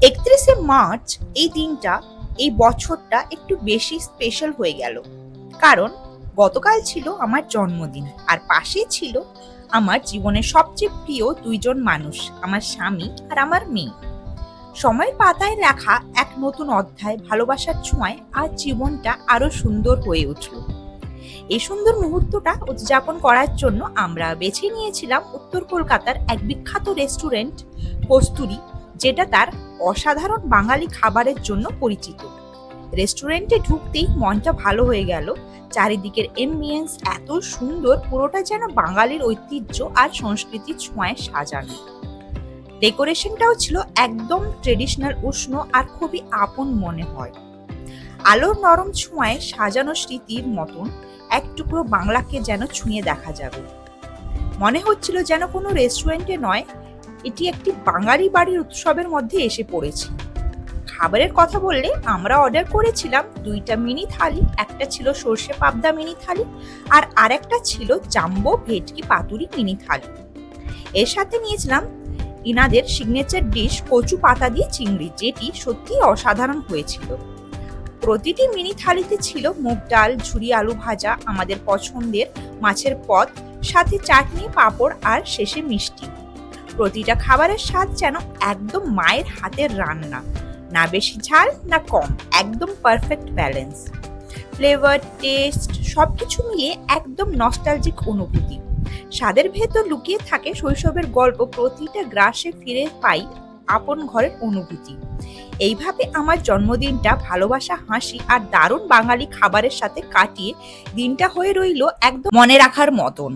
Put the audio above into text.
31শে March এই দিনটা, এই বছরটা একটু বেশি স্পেশাল হয়ে গেল, কারণ গতকাল ছিল আমার জন্মদিন আর পাশে ছিল আমার জীবনের সবচেয়ে প্রিয় দুইজন মানুষ, আমার স্বামী আর আমার মেয়ে। সময়ের পাতায় লেখা এক নতুন অধ্যায়, ভালোবাসার ছোঁয়ায় আজ জীবনটা আরো সুন্দর হয়ে উঠল। এই সুন্দর মুহূর্তটা উদযাপন করার জন্য আমরা বেছে নিয়েছিলাম উত্তর কলকাতার এক বিখ্যাত রেস্টুরেন্ট কস্তুরী, যেটা তার অসাধারণ বাঙালি খাবারের জন্য পরিচিত। রেস্টুরেন্টে ঢুকতেই মনটা ভালো হয়ে গেল। চারিদিকের এমবিয়েন্স এত সুন্দর, পুরোটা যেন বাঙালির ঐতিহ্য আর সংস্কৃতির ছোঁয়ায় সাজানো। ডেকোরেশনটাও ছিল একদম ট্রেডিশনাল, উষ্ণ আর খুবই আপন মনে হয়। আলোর নরম ছোঁয়ায় সাজানো স্মৃতির মতন এক টুকরো বাংলাকে যেন ছুঁয়ে দেখা যাবে। মনে হচ্ছিল যেন কোনো রেস্টুরেন্টে নয়, এটি একটি বাঙালি বাড়ির উৎসবের মধ্যে এসে পড়েছি। খাবারের কথা বললে আমরা অর্ডার করেছিলাম 2টা মিনি থালি, একটা ছিল সর্ষে পাবদা মিনি থালি আর আরেকটা ছিল জাম্বো ভেটকি পাতুরি মিনি থালি। এর সাথে নিয়েছিলাম ইনাদের সিগনেচার ডিশ কচু পাতা দিয়ে চিংড়ি, যেটি সত্যি অসাধারণ হয়েছিল। প্রতিটি মিনি থালিতে ছিল মুগ ডাল, ঝুরি আলু ভাজা, আমাদের পছন্দের মাছের পদ, সাথে চাটনি, পাঁপড় আর শেষে মিষ্টি। প্রতিটা খাবারের স্বাদ যেন একদম মায়ের হাতের রান্না, না বেশি ঝাল না কম, একদম পারফেক্ট ব্যালেন্স। ফ্লেভার, টেস্ট সবকিছু মিলিয়ে একদম নস্টালজিক অনুভূতি। স্বাদের ভেতর লুকিয়ে থাকে শৈশবের গল্প, প্রতিটা গ্রাসে ফিরে পাই আপন ঘরের অনুভূতি। এইভাবে আমার জন্মদিনটা ভালোবাসা, হাসি আর দারুণ বাঙালি খাবারের সাথে কাটিয়ে দিনটা হয়ে রইল একদম মনে রাখার মতন।